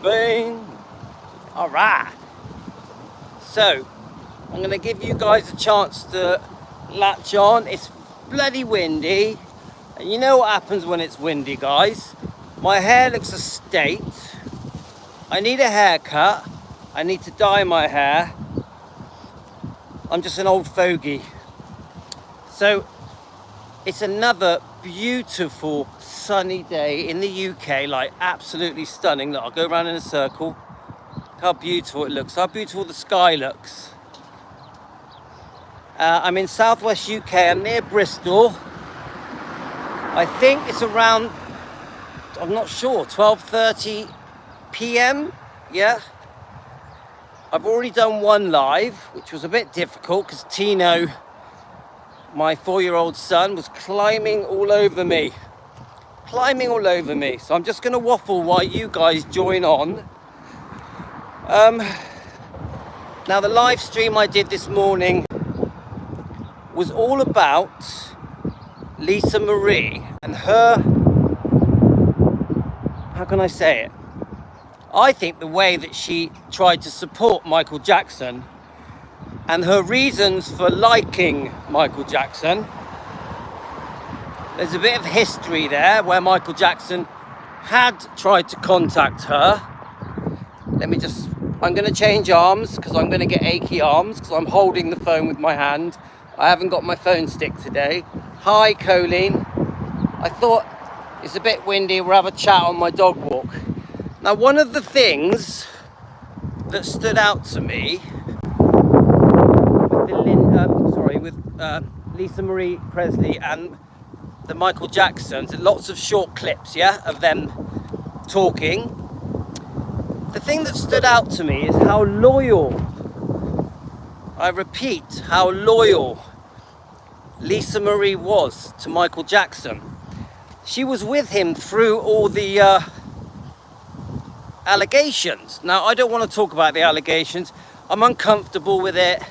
Spain. All right. So, I'm going to give you guys a chance to latch on. It's bloody windy. And you know what happens when it's windy, guys? My hair looks a state. I need a haircut. I need to dye my hair. I'm just an old fogey. So, it's another beautiful sunny day in the UK, like absolutely stunning. Look, I'll go around in a circle. Look how beautiful it looks, how beautiful the sky looks. I'm in southwest UK, I'm near Bristol. I think it's around, I'm not sure, 12:30 p.m. Yeah. I've already done one live, which was a bit difficult because Tino, my 4-year-old son, was climbing all over me. So I'm just going to waffle while you guys join on. Now the live stream I did this morning was all about Lisa Marie and her, how can I say it? I think the way that she tried to support Michael Jackson and her reasons for liking Michael Jackson. There's a bit of history there where Michael Jackson had tried to contact her. I'm going to change arms because I'm going to get achy arms because I'm holding the phone with my hand. I haven't got my phone stick today. Hi, Colleen. I thought it's a bit windy, we'll have a chat on my dog walk. Now, one of the things that stood out to me with Lisa Marie Presley and the Michael Jacksons, lots of short clips, yeah, of them talking. The thing that stood out to me is how loyal, I repeat, how loyal Lisa Marie was to Michael Jackson. She was with him through all the allegations. Now, I don't want to talk about the allegations. I'm uncomfortable with it.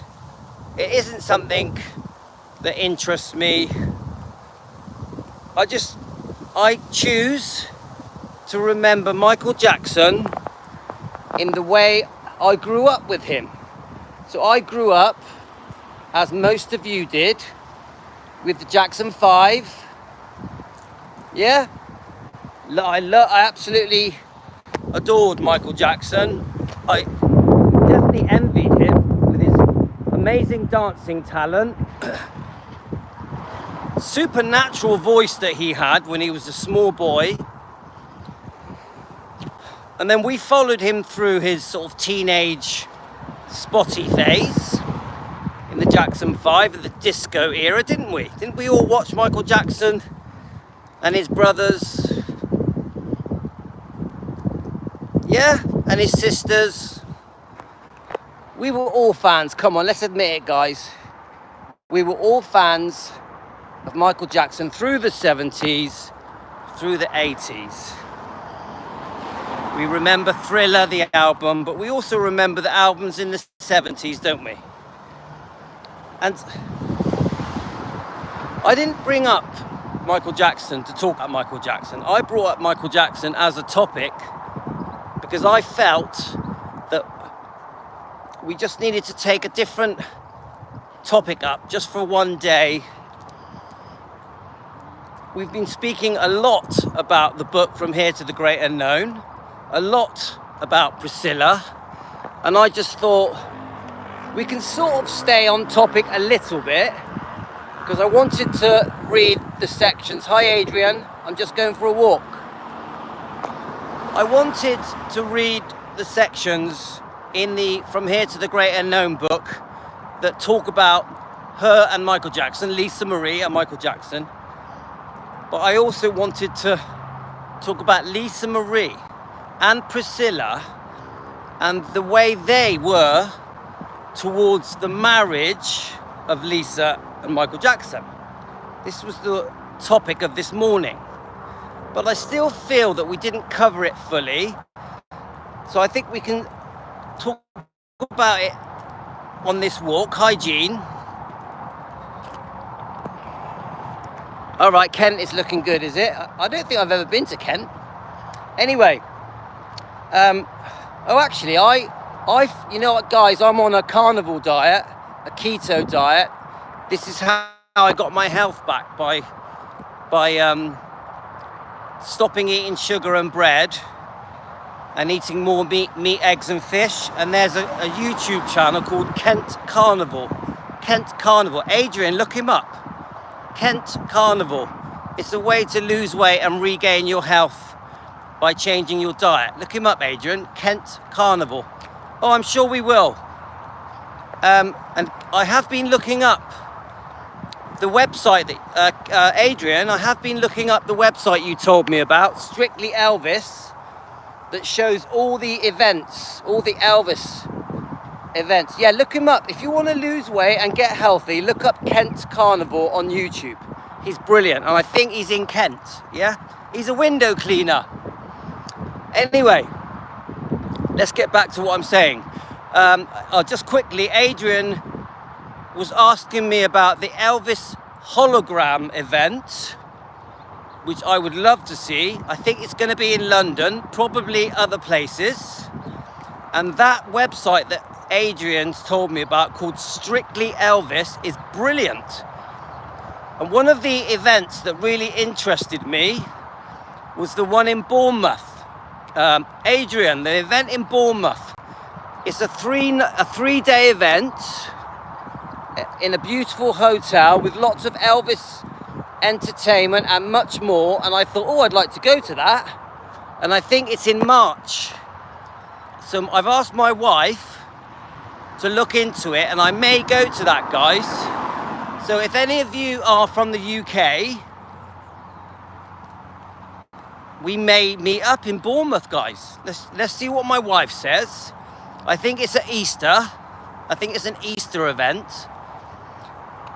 It isn't something that interests me. I choose to remember Michael Jackson in the way I grew up with him. So I grew up, as most of you did, with the Jackson 5. Yeah? I absolutely adored Michael Jackson. I definitely envied him with his amazing dancing talent. Supernatural voice that he had when he was a small boy. And then we followed him through his sort of teenage spotty phase in the Jackson 5 and the disco era, didn't we? Didn't we all watch Michael Jackson and his brothers? Yeah, and his sisters. We were all fans. Come on, let's admit it, guys. We were all fans of Michael Jackson through the 70s, through the 80s. We remember Thriller, the album, but we also remember the albums in the 70s, don't we? And I didn't bring up Michael Jackson to talk about Michael Jackson. I brought up Michael Jackson as a topic because I felt that we just needed to take a different topic up just for one day. We've been speaking a lot about the book From Here to the Great Unknown, a lot about Priscilla, and I just thought we can sort of stay on topic a little bit because I wanted to read the sections. Hi Adrian, I'm just going for a walk. I wanted to read the sections in the From Here to the Great Unknown book that talk about her and Michael Jackson, Lisa Marie and Michael Jackson. But I also wanted to talk about Lisa Marie and Priscilla and the way they were towards the marriage of Lisa and Michael Jackson. This was the topic of this morning. But I still feel that we didn't cover it fully. So I think we can talk about it on this walk. Hi, Jean. All right, Kent is looking good, is it? I don't think I've ever been to Kent. Anyway, Oh, actually, you know what, guys? I'm on a carnivore diet, a keto diet. This is how I got my health back by stopping eating sugar and bread and eating more meat, eggs, and fish. And there's a YouTube channel called Kent Carnivore. Kent Carnivore. Adrian, look him up. Kent Carnivore. It's a way to lose weight and regain your health by changing your diet. Look him up, Adrian. Kent Carnivore. Oh, I'm sure we will. And I have been looking up the website that Adrian, I have been looking up the website you told me about, Strictly Elvis, that shows all the events, all the Elvis events. Yeah, look him up. If you want to lose weight and get healthy, look up Kent Carnivore on YouTube. He's brilliant, and I think he's in Kent. Yeah, he's a window cleaner. Anyway, let's get back to what I'm saying. Just quickly, Adrian was asking me about the Elvis hologram event, which I would love to see. I think it's going to be in London, probably other places. And that website that Adrian's told me about, called Strictly Elvis, is brilliant. And one of the events that really interested me was the one in Bournemouth. Adrian, the event in Bournemouth. It's a three-day event in a beautiful hotel with lots of Elvis entertainment and much more. And I thought, oh, I'd like to go to that. And I think it's in March. So I've asked my wife to look into it, and I may go to that, guys. So if any of you are from the UK, we may meet up in Bournemouth, guys. Let's see what my wife says. I think it's at Easter. I think it's an Easter event.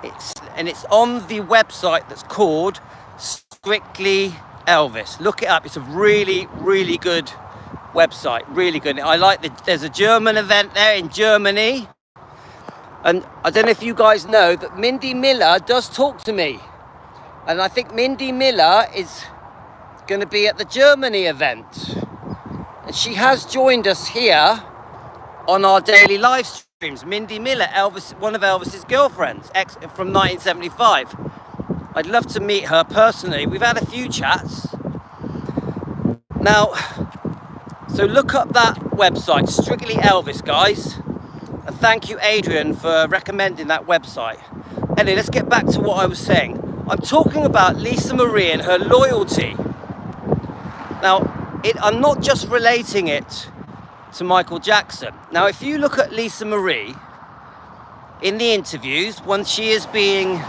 It's on the website that's called Strictly Elvis. Look it up. It's a really, really good website. Really good. I like there's a German event there in Germany. And I don't know if you guys know that Mindy Miller does talk to me. And I think Mindy Miller is going to be at the Germany event. And she has joined us here on our daily live streams. Mindy Miller, Elvis, one of Elvis's girlfriends, from 1975. I'd love to meet her personally. We've had a few chats. Now, so look up that website, Strictly Elvis, guys. And thank you, Adrian, for recommending that website. Anyway, let's get back to what I was saying. I'm talking about Lisa Marie and her loyalty. Now, I'm not just relating it to Michael Jackson. Now, if you look at Lisa Marie in the interviews, when she is being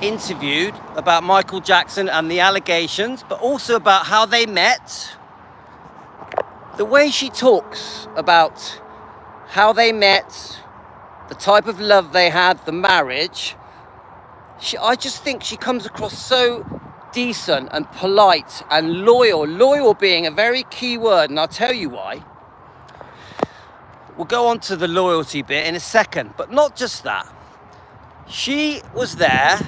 interviewed about Michael Jackson and the allegations, but also about how they met, the way she talks about how they met, the type of love they had, the marriage, I just think she comes across so decent and polite and loyal. Loyal being a very key word, and I'll tell you why. We'll go on to the loyalty bit in a second, but not just that. She was there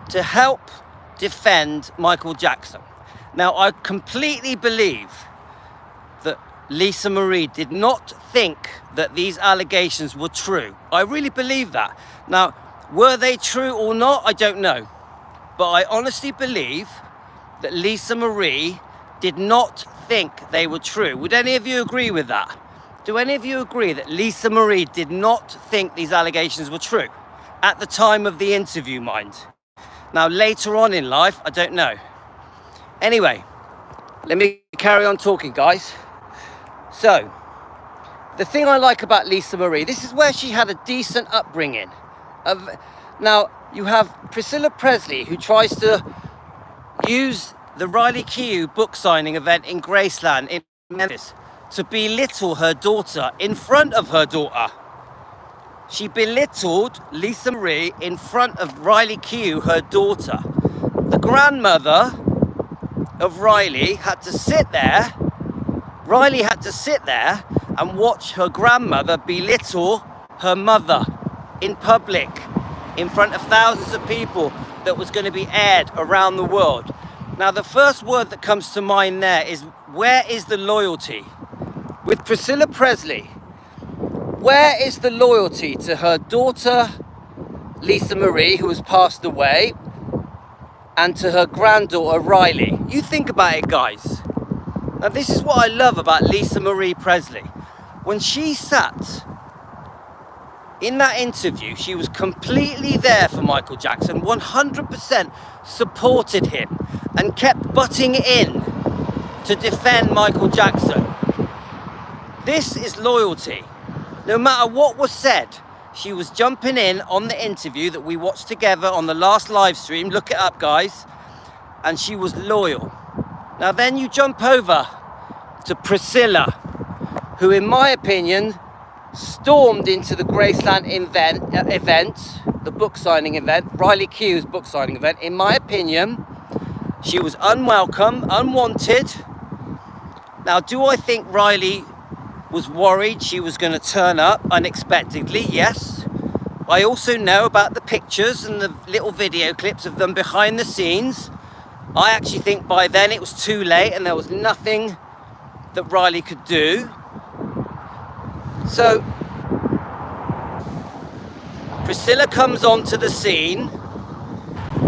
to help defend Michael Jackson. Now, I completely believe that Lisa Marie did not think that these allegations were true. I really believe that. Now, were they true or not? I don't know. But I honestly believe that Lisa Marie did not think they were true. Would any of you agree with that? Do any of you agree that Lisa Marie did not think these allegations were true? At the time of the interview, mind. Now, later on in life, I don't know. Anyway, let me carry on talking, guys. So, the thing I like about Lisa Marie, this is where she had a decent upbringing. Now, you have Priscilla Presley, who tries to use the Riley Keough book signing event in Graceland in Memphis to belittle her daughter in front of her daughter. She belittled Lisa Marie in front of Riley Keough, her daughter. The grandmother of Riley had to sit there. Riley had to sit there and watch her grandmother belittle her mother in public, in front of thousands of people, that was going to be aired around the world. Now, the first word that comes to mind there is where is the loyalty? With Priscilla Presley, where is the loyalty to her daughter, Lisa Marie, who has passed away, and to her granddaughter, Riley? You think about it, guys. Now, this is what I love about Lisa Marie Presley. When she sat in that interview, she was completely there for Michael Jackson, 100% supported him, and kept butting in to defend Michael Jackson. This is loyalty. No matter what was said, she was jumping in on the interview that we watched together on the last live stream. Look it up, guys. And she was loyal. Now then you jump over to Priscilla, who in my opinion stormed into the Graceland event, the book signing event, Riley Q's book signing event. In my opinion, she was unwelcome, unwanted. Now, do I think Riley was worried she was going to turn up unexpectedly? Yes. I also know about the pictures and the little video clips of them behind the scenes. I actually think by then it was too late and there was nothing that Riley could do. So Priscilla comes onto the scene.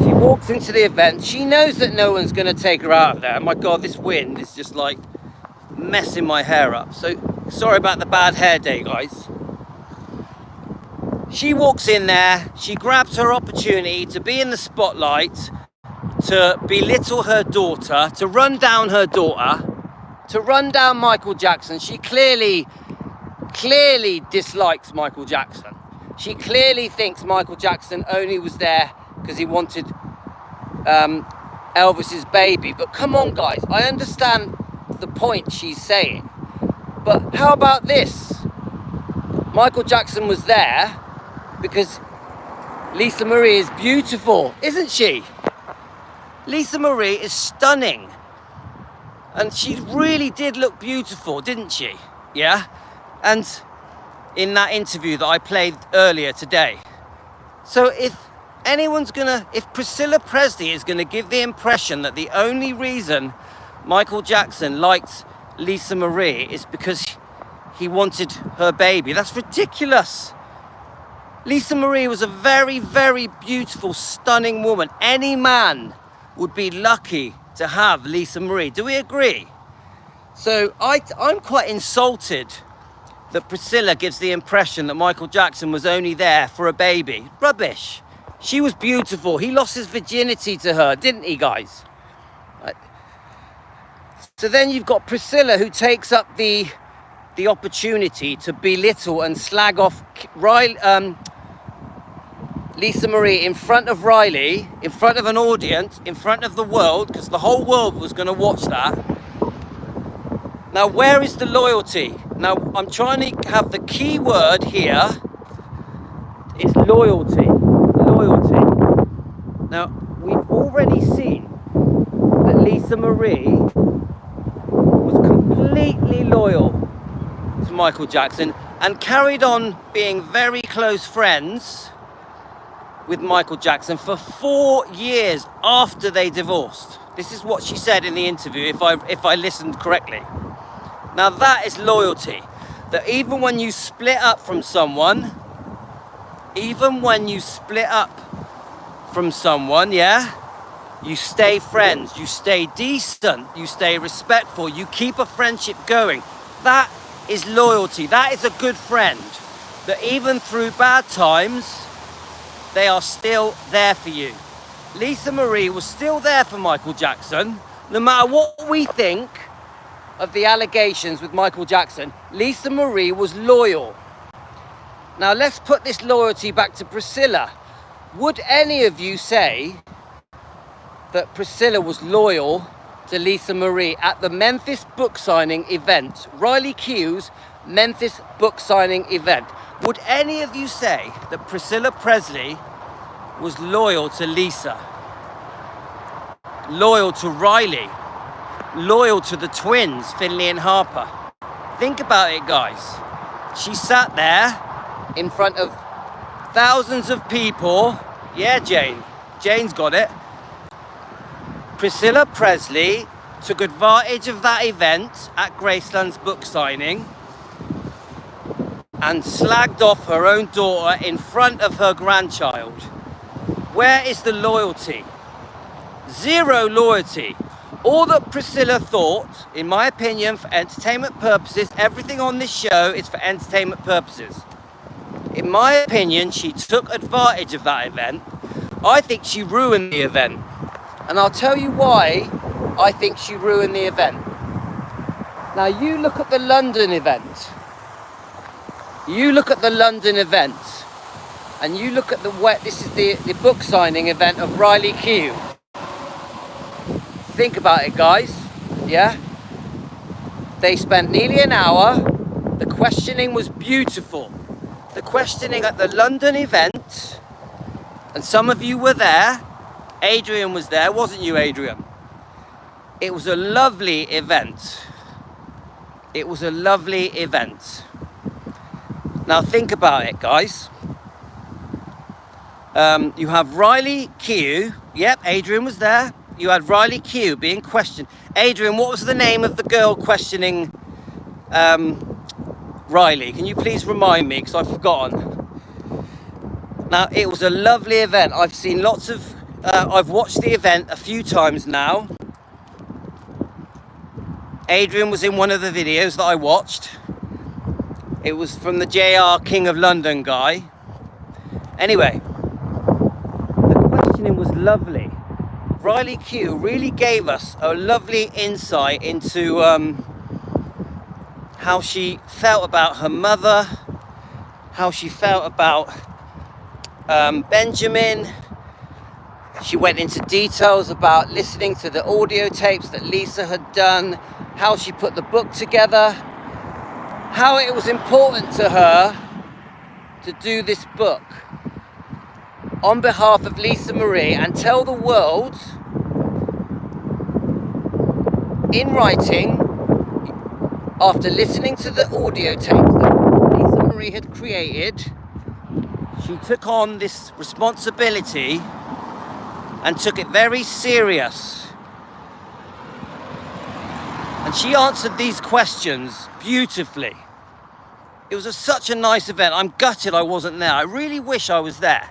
She walks into the event. She knows that no one's going to take her out of there. My God, this wind is just like messing my hair up. So sorry about the bad hair day, guys. She walks in there. She grabs her opportunity to be in the spotlight, to belittle her daughter, to run down her daughter, to run down Michael Jackson. She clearly dislikes Michael Jackson. She clearly thinks Michael Jackson only was there because he wanted Elvis's baby. But come on, guys, I understand the point she's saying. But how about this? Michael Jackson was there because Lisa Marie is beautiful, isn't she? Lisa Marie is stunning. And she really did look beautiful, didn't she? Yeah? And in that interview that I played earlier today. So if Priscilla Presley is gonna give the impression that the only reason Michael Jackson liked Lisa Marie is because he wanted her baby, that's ridiculous. Lisa Marie was a very, very beautiful, stunning woman. Any man would be lucky to have Lisa Marie. Do we agree? So I'm quite insulted that Priscilla gives the impression that Michael Jackson was only there for a baby. Rubbish. She was beautiful. He lost his virginity to her, didn't he, guys? So then you've got Priscilla, who takes up the opportunity to belittle and slag off Lisa Marie in front of Riley, in front of an audience, in front of the world, because the whole world was going to watch that. Now, where is the loyalty? Now, I'm trying to have the key word here is loyalty. Loyalty. Now, we've already seen that Lisa Marie was completely loyal to Michael Jackson and carried on being very close friends with Michael Jackson for 4 years after they divorced. This is what she said in the interview, if I listened correctly. Now that is loyalty. That even when you split up from someone, yeah, you stay friends, you stay decent, you stay respectful, you keep a friendship going. That is loyalty. That is a good friend. That even through bad times, they are still there for you. Lisa Marie was still there for Michael Jackson. No matter what we think of the allegations with Michael Jackson, Lisa Marie was loyal. Now let's put this loyalty back to Priscilla. Would any of you say that Priscilla was loyal to Lisa Marie at the Memphis book signing event, Riley Q's Memphis book signing event? Would any of you say that Priscilla Presley was loyal to Lisa, loyal to Riley, loyal to the twins, Finley and Harper? Think about it, guys. She sat there in front of thousands of people. Yeah, Jane's got it. Priscilla Presley took advantage of that event at Graceland's book signing and slagged off her own daughter in front of her grandchild. Where is the loyalty? Zero loyalty. All that Priscilla thought, in my opinion, for entertainment purposes, everything on this show is for entertainment purposes. In my opinion, she took advantage of that event. I think she ruined the event. And I'll tell you why I think she ruined the event. Now you look at the London event. You look at the London event. And you look at this is the book signing event of Riley Q. Think about it, guys. Yeah? They spent nearly an hour. The questioning was beautiful. The questioning at the London event, and some of you were there. Adrian was there, wasn't you, Adrian? It was a lovely event. It was a lovely event. Now think about it, guys. You have Riley Q. Yep, Adrian was there. You had Riley Q being questioned. Adrian, what was the name of the girl questioning Riley? Can you please remind me, because I've forgotten. Now, it was a lovely event. I've seen lots of... I've watched the event a few times now. Adrian was in one of the videos that I watched. It was from the JR King of London guy. Anyway, the questioning was lovely. Riley Q really gave us a lovely insight into how she felt about her mother, how she felt about Benjamin. She went into details about listening to the audio tapes that Lisa had done, how she put the book together, how it was important to her to do this book on behalf of Lisa Marie and tell the world in writing, after listening to the audio tapes that Lisa Marie had created, she took on this responsibility and took it very serious. And she answered these questions beautifully. It was such a nice event. I'm gutted I wasn't there. I really wish I was there.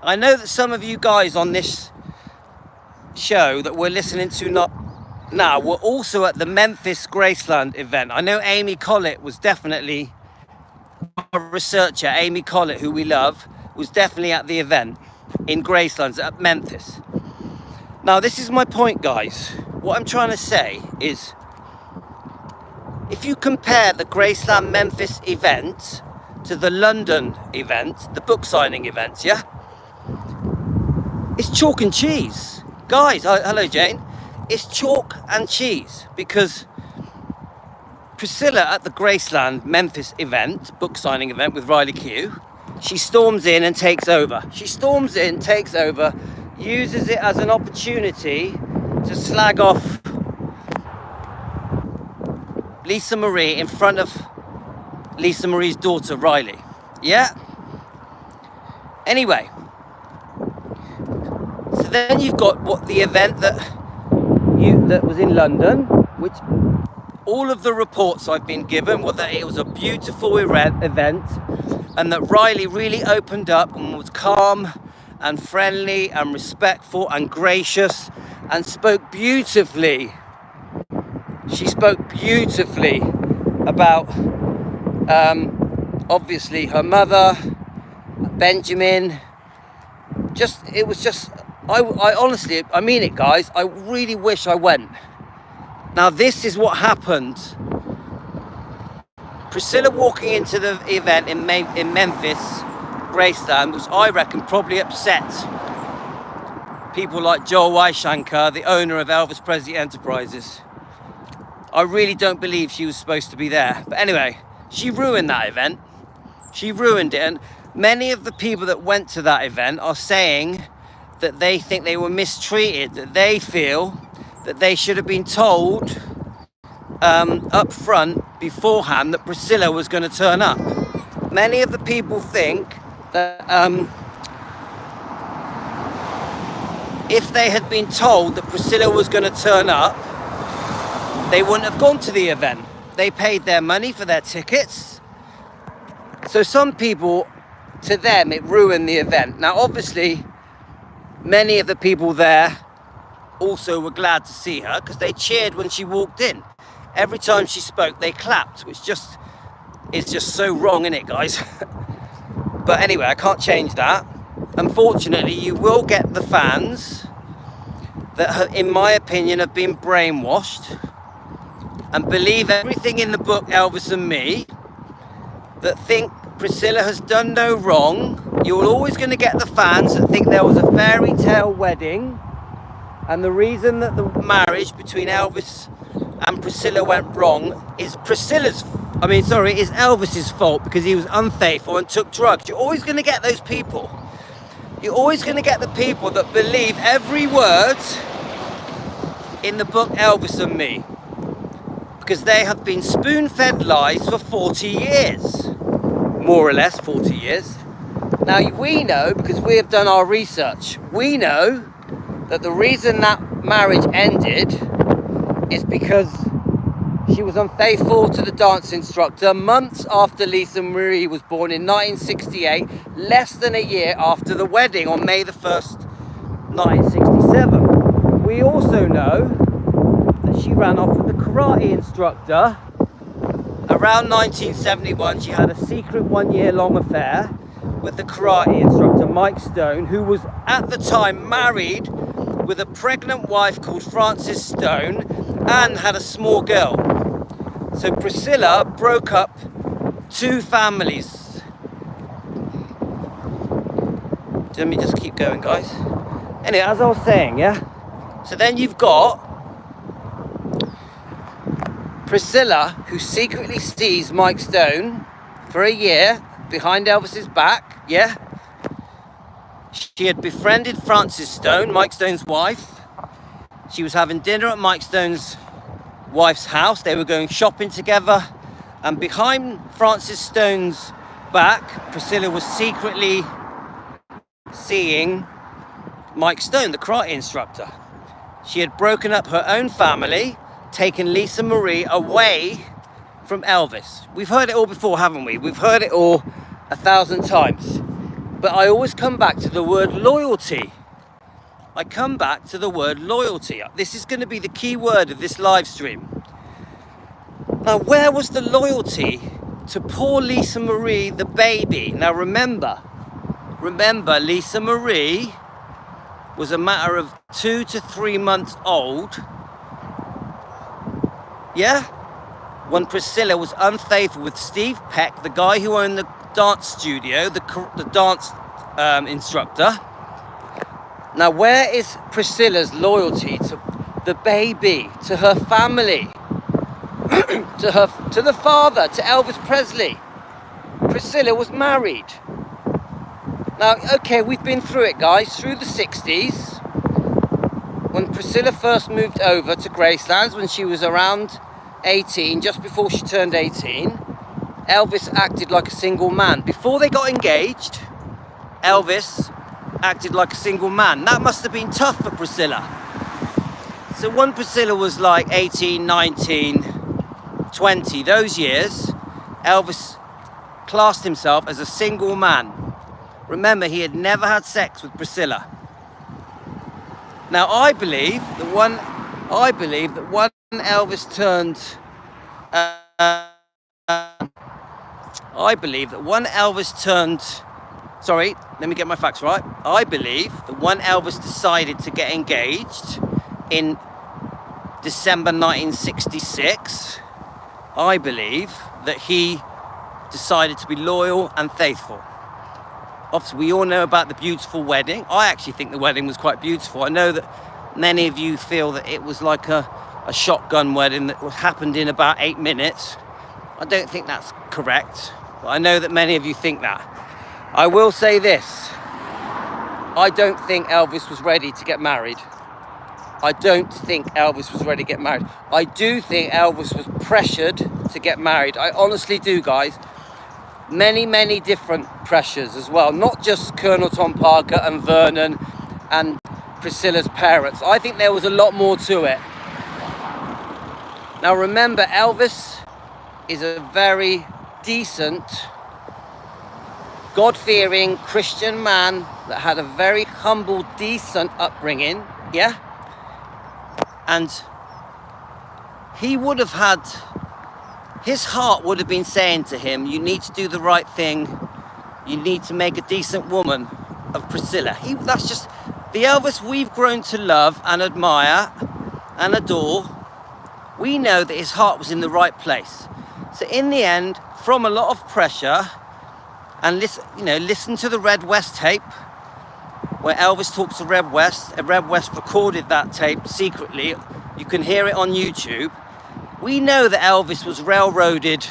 I know that some of you guys on this show that we're listening to now were also at the Memphis Graceland event. I know Amy Collett was definitely, our researcher, Amy Collett, who we love, was definitely at the event in Graceland at Memphis. Now, this is my point, guys. What I'm trying to say is, if you compare the Graceland Memphis event to the London event, the book signing events, yeah? It's chalk and cheese. Guys, hello Jane. It's chalk and cheese, because Priscilla at the Graceland Memphis event, book signing event with Riley Q, she storms in and takes over. She storms in, takes over, uses it as an opportunity to slag off Lisa Marie in front of Lisa Marie's daughter, Riley. Yeah? Anyway. So then you've got what the event that was in London, which all of the reports I've been given were that it was a beautiful event and that Riley really opened up and was calm and friendly and respectful and gracious and spoke beautifully. She spoke beautifully about obviously her mother, Benjamin. I honestly, I mean it, guys, I really wish I went. Now, this is what happened. Priscilla walking into the event in Memphis, Graceland, which I reckon probably upset people like Joel Weishankar, the owner of Elvis Presley Enterprises. I really don't believe she was supposed to be there. But anyway, she ruined that event. She ruined it. And many of the people that went to that event are saying that they think they were mistreated, that they feel that they should have been told up front beforehand that Priscilla was going to turn up. Many of the people think that if they had been told that Priscilla was going to turn up, they wouldn't have gone to the event. They paid their money for their tickets. So some people, to them, it ruined the event. Now, obviously, many of the people there also were glad to see her because they cheered when she walked in. Every time she spoke, they clapped, which is just so wrong, isn't it, guys? But anyway, I can't change that. Unfortunately, you will get the fans that have, in my opinion, have been brainwashed and believe everything in the book Elvis and Me, that think Priscilla has done no wrong. You're always going to get the fans that think there was a fairy tale wedding, and the reason that the marriage between Elvis and Priscilla went wrong is is Elvis's fault because he was unfaithful and took drugs. You're always going to get those people. You're always going to get the people that believe every word in the book Elvis and Me, because they have been spoon-fed lies for 40 years, more or less 40 years. Now, we know, because we have done our research, we know that the reason that marriage ended is because she was unfaithful to the dance instructor months after Lisa Marie was born in 1968, less than a year after the wedding on May the 1st, 1967. We also know that she ran off with the karate instructor. Around 1971, she had a secret one-year-long affair with the karate instructor, Mike Stone, who was at the time married with a pregnant wife called Frances Stone and had a small girl. So Priscilla broke up two families. Let me just keep going, guys. Anyway, as I was saying, yeah? So then you've got Priscilla, who secretly sees Mike Stone for a year behind Elvis's back, yeah? She had befriended Frances Stone, Mike Stone's wife. She was having dinner at Mike Stone's wife's house. They were going shopping together. And behind Frances Stone's back, Priscilla was secretly seeing Mike Stone, the karate instructor. She had broken up her own family, taken Lisa Marie away from Elvis. We've heard it all before, haven't we? We've heard it all 1,000 times. But I always come back to the word loyalty. I come back to the word loyalty. This is going to be the key word of this live stream. Now, where was the loyalty to poor Lisa Marie, the baby? Now, remember, Lisa Marie was a matter of 2 to 3 months old. Yeah? When Priscilla was unfaithful with Steve Peck, the guy who owned the dance studio, the dance instructor. Now, where is Priscilla's loyalty to the baby, to her family, to the father, to Elvis Presley? Priscilla was married. Now, okay, we've been through it, guys, through the 60s, when Priscilla first moved over to Gracelands when she was around 18, just before she turned 18, Elvis acted like a single man. Before they got engaged, Elvis acted like a single man. That must have been tough for Priscilla. So when Priscilla was like 18, 19, 20, those years, Elvis classed himself as a single man. Remember, he had never had sex with Priscilla. Now, I believe that when Elvis turned, sorry, let me get my facts right. I believe that when Elvis decided to get engaged in December 1966, I believe that he decided to be loyal and faithful. Obviously, we all know about the beautiful wedding. I actually think the wedding was quite beautiful. I know that many of you feel that it was like a shotgun wedding that happened in about 8 minutes. I don't think that's correct, but I know that many of you think that. I will say this. I don't think Elvis was ready to get married. I don't think Elvis was ready to get married. I do think Elvis was pressured to get married. I honestly do, guys. Many, many different pressures as well. Not just Colonel Tom Parker and Vernon and Priscilla's parents. I think there was a lot more to it. Now remember, Elvis is a very decent, God-fearing Christian man that had a very humble, decent upbringing, yeah? And he would have had, his heart would have been saying to him, you need to do the right thing, you need to make a decent woman of Priscilla. That's just the Elvis we've grown to love and admire and adore. We know that his heart was in the right place. So in the end, from a lot of pressure, and listen to the Red West tape, where Elvis talks to Red West, and Red West recorded that tape secretly. You can hear it on YouTube. We know that Elvis was railroaded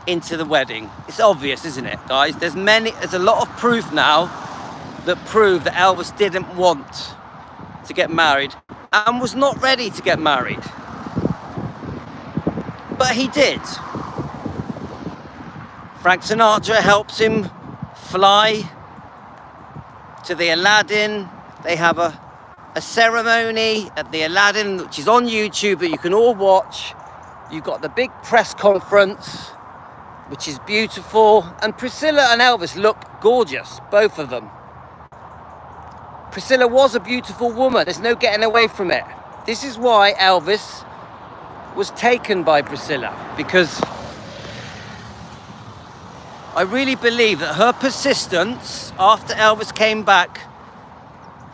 into the wedding. It's obvious, isn't it, guys? There's a lot of proof now that prove that Elvis didn't want to get married and was not ready to get married. But he did. Frank Sinatra helps him fly to the Aladdin. They have a ceremony at the Aladdin, which is on YouTube, that you can all watch. You've got the big press conference, which is beautiful. And Priscilla and Elvis look gorgeous, both of them. Priscilla was a beautiful woman. There's no getting away from it. This is why Elvis was taken by Priscilla, because I really believe that her persistence after Elvis came back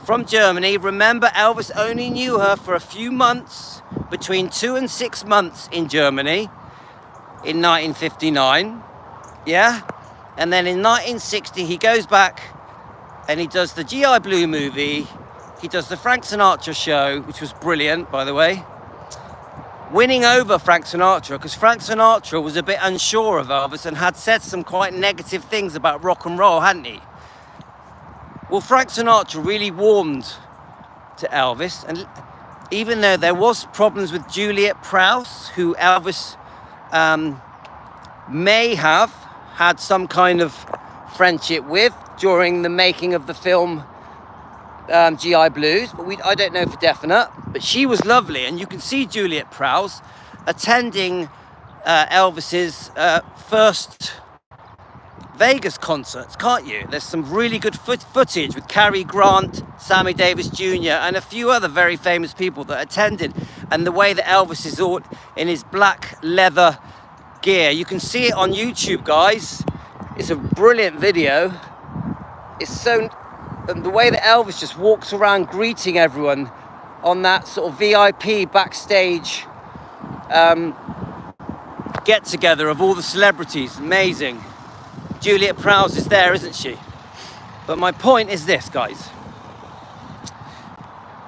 from Germany, remember Elvis only knew her for a few months, between 2 and 6 months in Germany in 1959, yeah? And then in 1960 he goes back and he does the GI Blue movie, he does the Frank Sinatra show, which was brilliant, by the way, winning over Frank Sinatra, because Frank Sinatra was a bit unsure of Elvis and had said some quite negative things about rock and roll, hadn't he? Well, Frank Sinatra really warmed to Elvis, and even though there was problems with Juliet Prowse, who Elvis may have had some kind of friendship with during the making of the film GI Blues, but I don't know for definite, but she was lovely. And you can see Juliet Prowse attending Elvis's first Vegas concerts, can't you? There's some really good footage with Cary Grant, Sammy Davis Jr. and a few other very famous people that attended, and the way that Elvis is all in his black leather gear. You can see it on YouTube, guys. It's a brilliant video. It's so, and the way that Elvis just walks around greeting everyone on that sort of VIP backstage get together of all the celebrities, amazing. Juliet Prowse is there, isn't she? But my point is this, guys.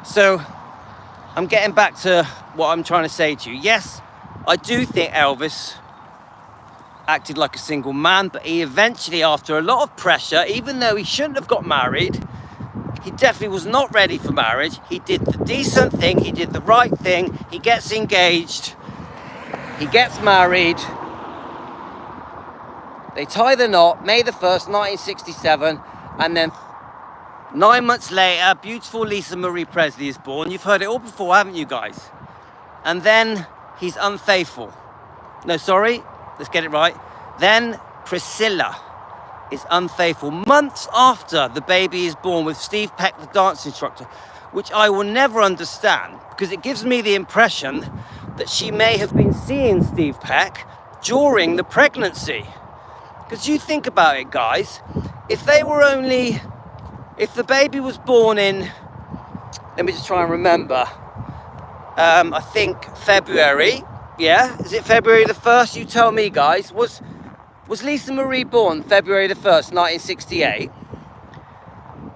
So I'm getting back to what I'm trying to say to you. Yes, I do think Elvis acted like a single man, but he eventually, after a lot of pressure, even though he shouldn't have got married, he definitely was not ready for marriage. He did the decent thing, he did the right thing, he gets engaged, he gets married, they tie the knot, May the 1st, 1967, and then 9 months later, beautiful Lisa Marie Presley is born. You've heard it all before, haven't you, guys? And then he's unfaithful. No, sorry, let's get it right. Then Priscilla is unfaithful months after the baby is born with Steve Peck, the dance instructor, which I will never understand, because it gives me the impression that she may have been seeing Steve Peck during the pregnancy. Because you think about it, guys, if the baby was born in, let me just try and remember, I think February, yeah? Is it February the 1st? You tell me, guys. Was Lisa Marie born February the 1st, 1968?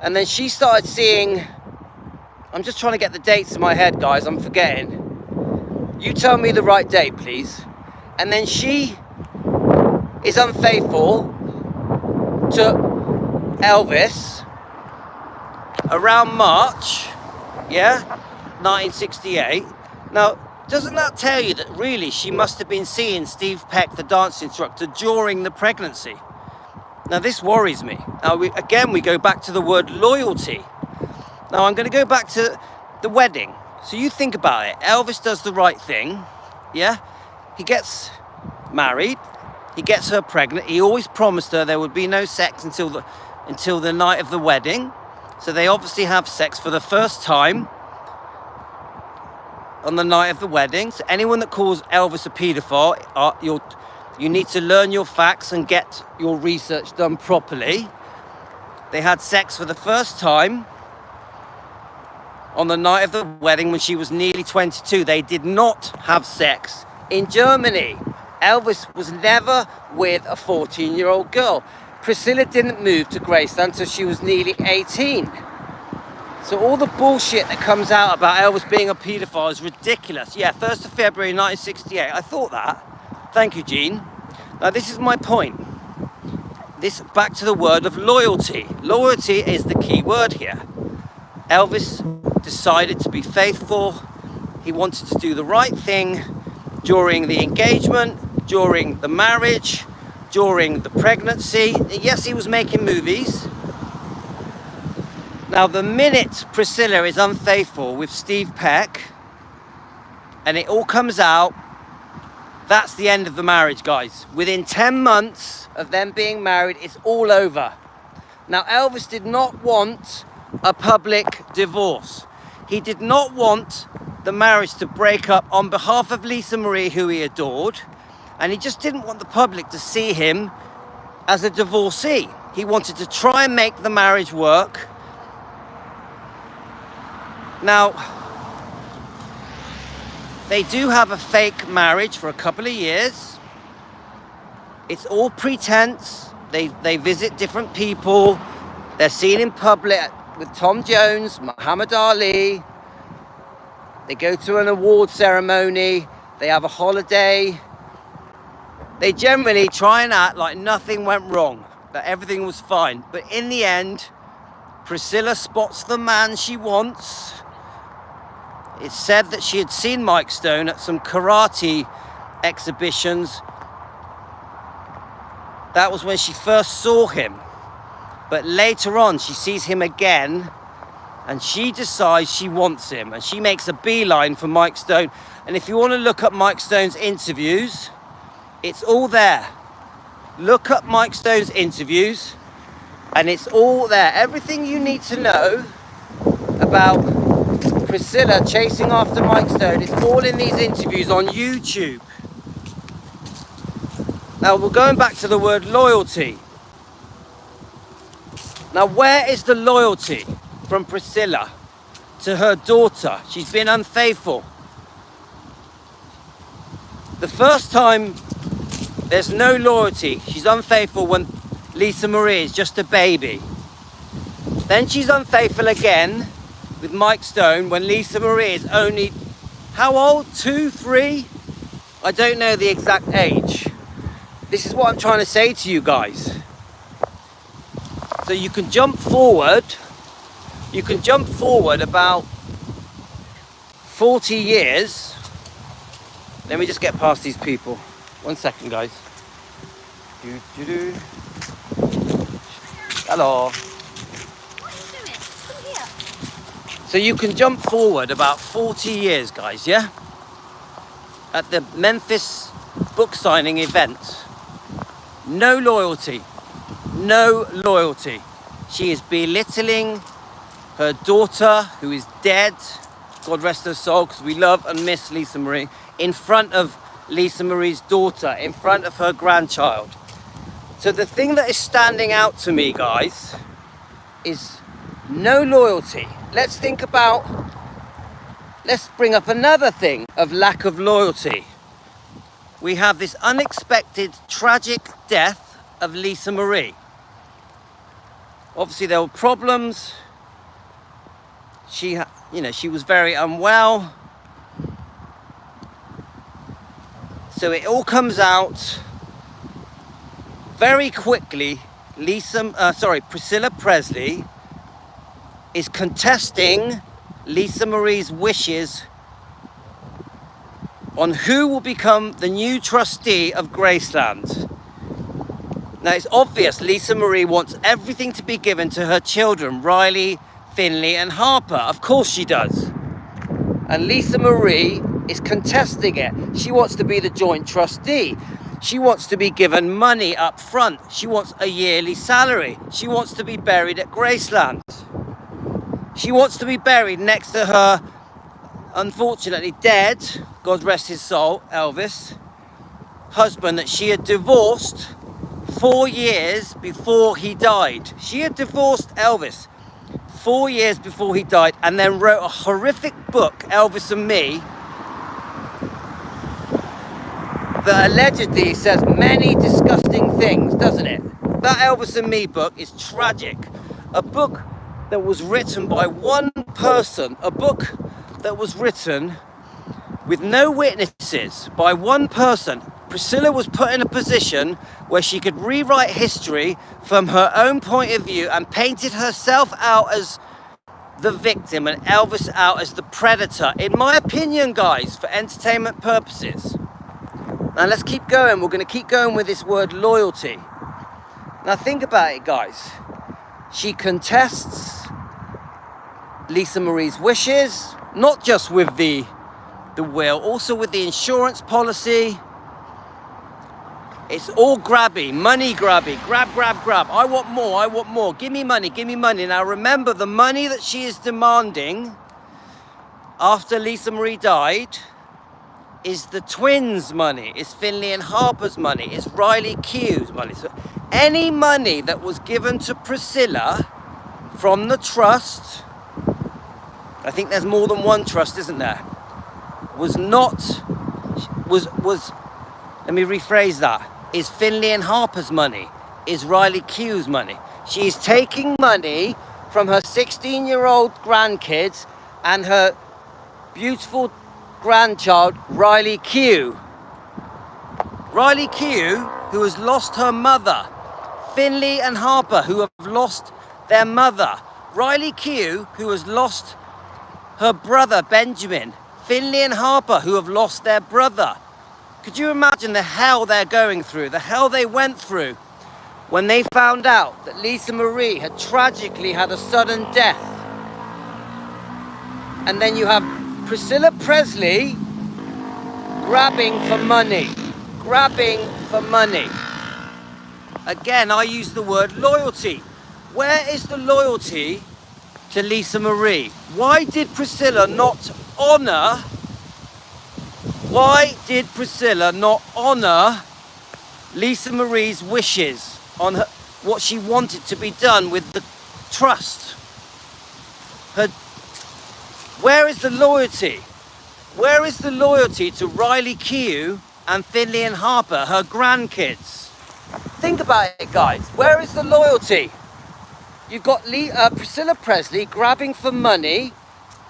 And then she started seeing, I'm just trying to get the dates in my head, guys, I'm forgetting. You tell me the right date, please. And then she is unfaithful to Elvis around March, yeah, 1968. Now, doesn't that tell you that really she must have been seeing Steve Peck, the dance instructor, during the pregnancy? Now, this worries me. Now, we go back to the word loyalty. Now, I'm going to go back to the wedding. So you think about it. Elvis does the right thing, yeah? He gets married, he gets her pregnant. He always promised her there would be no sex until the night of the wedding. So they obviously have sex for the first time on the night of the wedding. So anyone that calls Elvis a paedophile, you need to learn your facts and get your research done properly. They had sex for the first time on the night of the wedding when she was nearly 22. They did not have sex in Germany. Elvis was never with a 14-year-old girl. Priscilla didn't move to Graceland until she was nearly 18. So all the bullshit that comes out about Elvis being a paedophile is ridiculous. Yeah, 1st of February 1968. I thought that. Thank you, Gene. Now this is my point. Back to the word of loyalty. Loyalty is the key word here. Elvis decided to be faithful. He wanted to do the right thing during the engagement, during the marriage, during the pregnancy. Yes, he was making movies. Now, the minute Priscilla is unfaithful with Steve Peck, and it all comes out, that's the end of the marriage, guys. Within 10 months of them being married, it's all over. Now, Elvis did not want a public divorce. He did not want the marriage to break up on behalf of Lisa Marie, who he adored, and he just didn't want the public to see him as a divorcee. He wanted to try and make the marriage work. Now, they do have a fake marriage for a couple of years. It's all pretense. They visit different people. They're seen in public with Tom Jones, Muhammad Ali. They go to an award ceremony. They have a holiday. They generally try and act like nothing went wrong, that everything was fine. But in the end, Priscilla spots the man she wants. It's said that she had seen Mike Stone at some karate exhibitions. That was when she first saw him. But later on, she sees him again, and she decides she wants him, and she makes a beeline for Mike Stone. And if you want to look up Mike Stone's interviews, it's all there. Look up Mike Stone's interviews, and it's all there. Everything you need to know about Priscilla chasing after Mike Stone is all in these interviews on YouTube. Now, we're going back to the word loyalty. Now, where is the loyalty from Priscilla to her daughter? She's been unfaithful. The first time, there's no loyalty. She's unfaithful when Lisa Marie is just a baby. Then she's unfaithful again with Mike Stone when Lisa Marie is only, how old? 2, 3? I don't know the exact age. This is what I'm trying to say to you guys. So you can jump forward about 40 years. Let me just get past these people. 1 second, guys. Hello. So you can jump forward about 40 years, guys, yeah? At the Memphis book signing event. No loyalty. No loyalty. She is belittling her daughter, who is dead, God rest her soul, because we love and miss Lisa Marie, in front of Lisa Marie's daughter, in front of her grandchild. So the thing that is standing out to me, guys, is no loyalty. Let's bring up another thing of lack of loyalty. We have this unexpected, tragic death of Lisa Marie. Obviously there were problems. She was very unwell. So it all comes out very quickly. Priscilla Presley is contesting Lisa Marie's wishes on who will become the new trustee of Graceland. Now it's obvious Lisa Marie wants everything to be given to her children, Riley, Finley and Harper. Of course she does. And Lisa Marie is contesting it. She wants to be the joint trustee. She wants to be given money up front. She wants a yearly salary. She wants to be buried at Graceland. She wants to be buried next to her, unfortunately dead, God rest his soul, Elvis, husband that she had divorced 4 years before he died. She had divorced Elvis 4 years before he died, and then wrote a horrific book, Elvis and Me, that allegedly says many disgusting things, doesn't it? That Elvis and Me book is tragic. A book that was written by one person, a book that was written with no witnesses by one person. Priscilla was put in a position where she could rewrite history from her own point of view and painted herself out as the victim and Elvis out as the predator, in my opinion, guys, for entertainment purposes. Now let's keep going. We're going to keep going with this word loyalty. Now think about it, guys. She contests Lisa Marie's wishes, not just with the will, also with the insurance policy. It's all grabby, money grabby, grab, grab, grab. I want more, I want more. Give me money, give me money. Now remember, the money that she is demanding after Lisa Marie died is the twins' money, is Finley and Harper's money, is Riley Q's money. So any money that was given to Priscilla from the trust, I think there's more than one trust, isn't there? Was let me rephrase that, is Finley and Harper's money, is Riley Q's money. She's taking money from her 16-year-old grandkids and her beautiful grandchild, Riley Q. Riley Q, who has lost her mother. Finley and Harper, who have lost their mother. Riley Q, who has lost her brother, Benjamin. Finley and Harper, who have lost their brother. Could you imagine the hell they're going through, the hell they went through when they found out that Lisa Marie had tragically had a sudden death? And then you have Priscilla Presley grabbing for money. Grabbing for money. Again, I use the word loyalty. Where is the loyalty to Lisa Marie? Why did Priscilla not honour Lisa Marie's wishes on her, what she wanted to be done with the trust? Where is the loyalty? Where is the loyalty to Riley Q and Finley and Harper, her grandkids? Think about it, guys. Where is the loyalty? You've got Priscilla Presley grabbing for money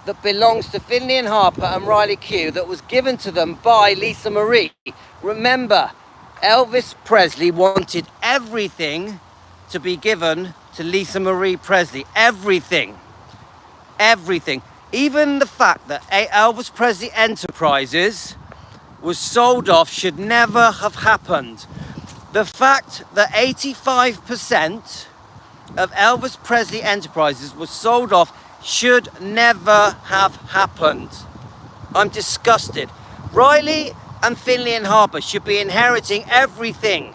that belongs to Finley and Harper and Riley Q that was given to them by Lisa Marie. Remember, Elvis Presley wanted everything to be given to Lisa Marie Presley. Everything. Everything. Even the fact that Elvis Presley Enterprises was sold off should never have happened. The fact that 85% of Elvis Presley Enterprises was sold off should never have happened. I'm disgusted. Riley and Finley and Harper should be inheriting everything,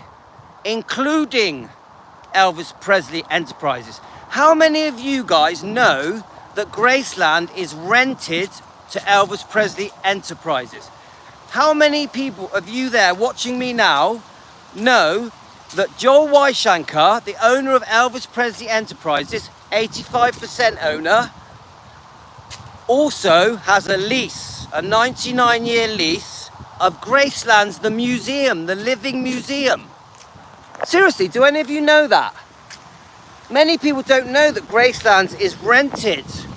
including Elvis Presley Enterprises. How many of you guys know that Graceland is rented to Elvis Presley Enterprises? How many people of you there watching me now know that Joel Weishankar, the owner of Elvis Presley Enterprises, 85% owner, also has a lease, a 99-year lease of Graceland's The Museum, the Living Museum? Seriously, do any of you know that? Many people don't know that Graceland is rented to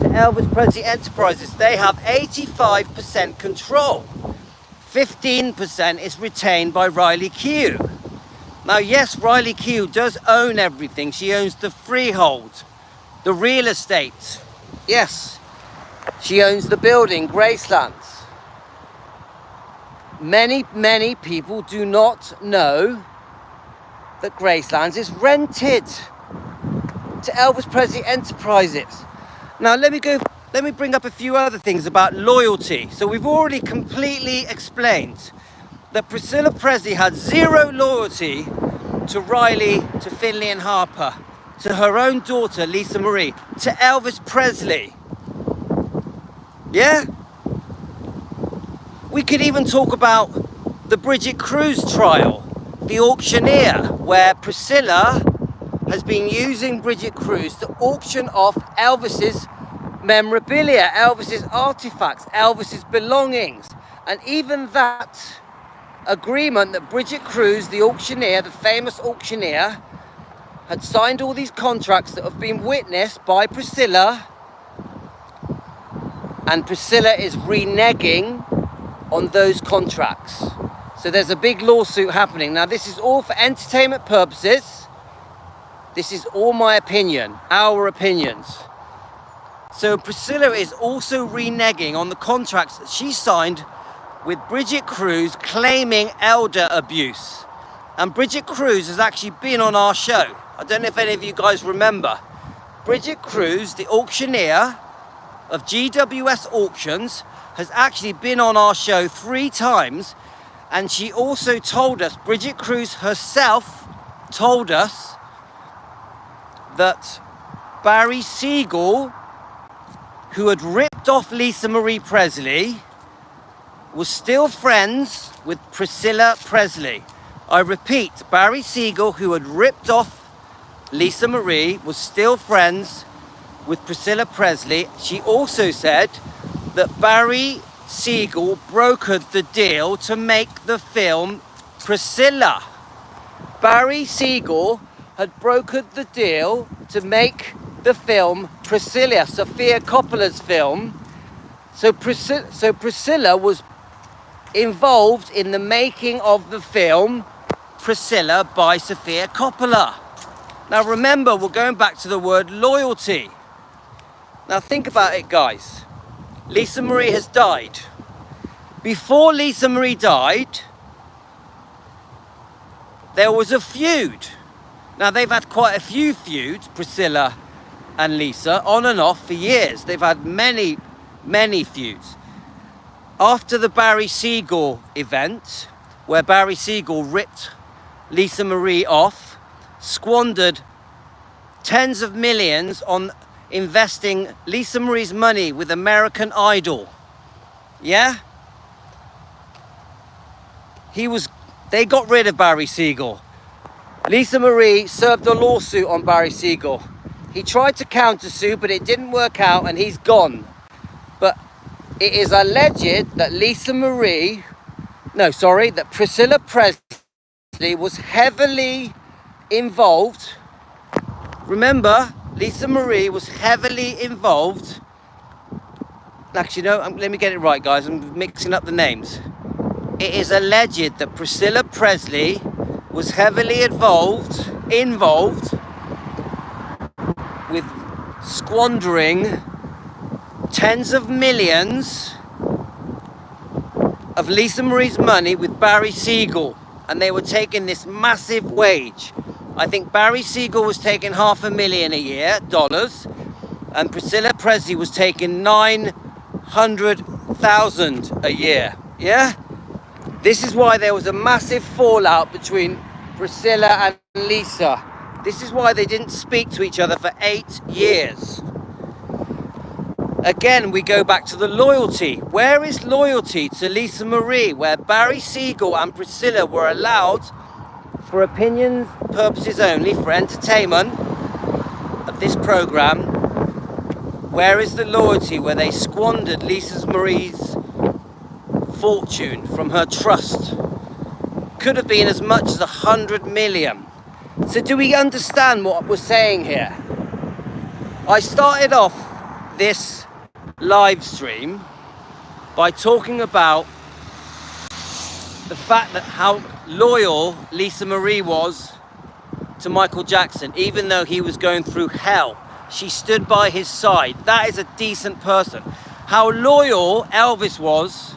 Elvis Presley Enterprises. They have 85% control. 15% is retained by Riley Q. Now, yes, Riley Q does own everything. She owns the freehold, the real estate. Yes, she owns the building, Gracelands. Many people do not know that Gracelands is rented to Elvis Presley Enterprises. Now, let me go let me bring up a few other things about loyalty. So we've already completely explained that Priscilla Presley had zero loyalty to Riley, to Finley and Harper, to her own daughter, Lisa Marie, to Elvis Presley. Yeah? We could even talk about the Bridget Cruz trial, the auctioneer, where Priscilla has been using Bridget Cruz to auction off Elvis's memorabilia, Elvis's artifacts, Elvis's belongings. And even that agreement that Bridget Cruz, the auctioneer, the famous auctioneer, had signed all these contracts that have been witnessed by Priscilla, and Priscilla is reneging on those contracts. So there's a big lawsuit happening. Now this is all for entertainment purposes. This is all my opinion, our opinions. So Priscilla is also reneging on the contracts that she signed with Bridget Cruz, claiming elder abuse. And Bridget Cruz has actually been on our show. I don't know if any of you guys remember. Bridget Cruz, the auctioneer of GWS Auctions, has actually been on our show 3 times. And she also told us, Bridget Cruz herself told us, that Barry Siegel, who had ripped off Lisa Marie Presley, was still friends with Priscilla Presley. I repeat, Barry Siegel, who had ripped off Lisa Marie, was still friends with Priscilla Presley. She also said that Barry Siegel brokered the deal to make the film Priscilla. Barry Siegel had brokered the deal to make the film Priscilla, Sofia Coppola's film. So Priscilla was involved in the making of the film Priscilla by Sofia Coppola. Now remember, we're going back to the word loyalty. Now think about it, guys. Lisa Marie has died. Before Lisa Marie died, there was a feud. Now they've had quite a few feuds, Priscilla and Lisa, on and off for years. They've had many, many feuds. After the Barry Siegel event, where Barry Siegel ripped Lisa Marie off, squandered tens of millions on investing Lisa Marie's money with American Idol. Yeah? They got rid of Barry Siegel. Lisa Marie served a lawsuit on Barry Siegel. He tried to countersue, but it didn't work out and he's gone. But it is alleged that that Priscilla Presley was heavily involved. Remember, Lisa Marie was heavily involved. Actually, no, let me get it right, guys. I'm mixing up the names. It is alleged that Priscilla Presley was heavily involved with squandering tens of millions of Lisa Marie's money with Barry Siegel, and they were taking this massive wage. I think Barry Siegel was taking $500,000 a year, dollars, and Priscilla Presley was taking $900,000 a year. Yeah? This is why there was a massive fallout between Priscilla and Lisa. This is why they didn't speak to each other for 8 years. Again, we go back to the loyalty. Where is loyalty to Lisa Marie, where Barry Siegel and Priscilla were allowed, for opinions purposes only, for entertainment of this program? Where is the loyalty where they squandered Lisa Marie's fortune from her trust? Could have been as much as 100 million. So do we understand what we're saying here? I started off this live stream by talking about the fact that how loyal Lisa Marie was to Michael Jackson, even though he was going through hell. She stood by his side. That is a decent person. How loyal Elvis was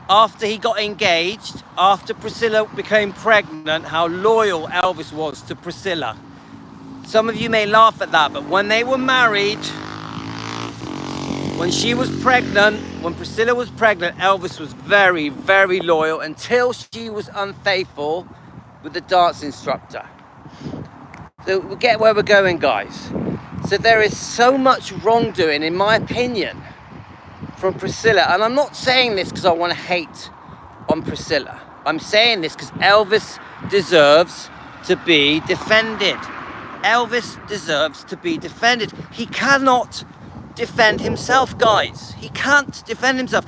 after he got engaged, after Priscilla became pregnant, how loyal Elvis was to Priscilla. Some of you may laugh at that, but when they were married, When she was pregnant, when Priscilla was pregnant, Elvis was very, very loyal until she was unfaithful with the dance instructor. So we get where we're going, guys. So there is so much wrongdoing, in my opinion, from Priscilla. And I'm not saying this because I want to hate on Priscilla. I'm saying this because Elvis deserves to be defended. Elvis deserves to be defended. He cannot defend himself, guys. He can't defend himself.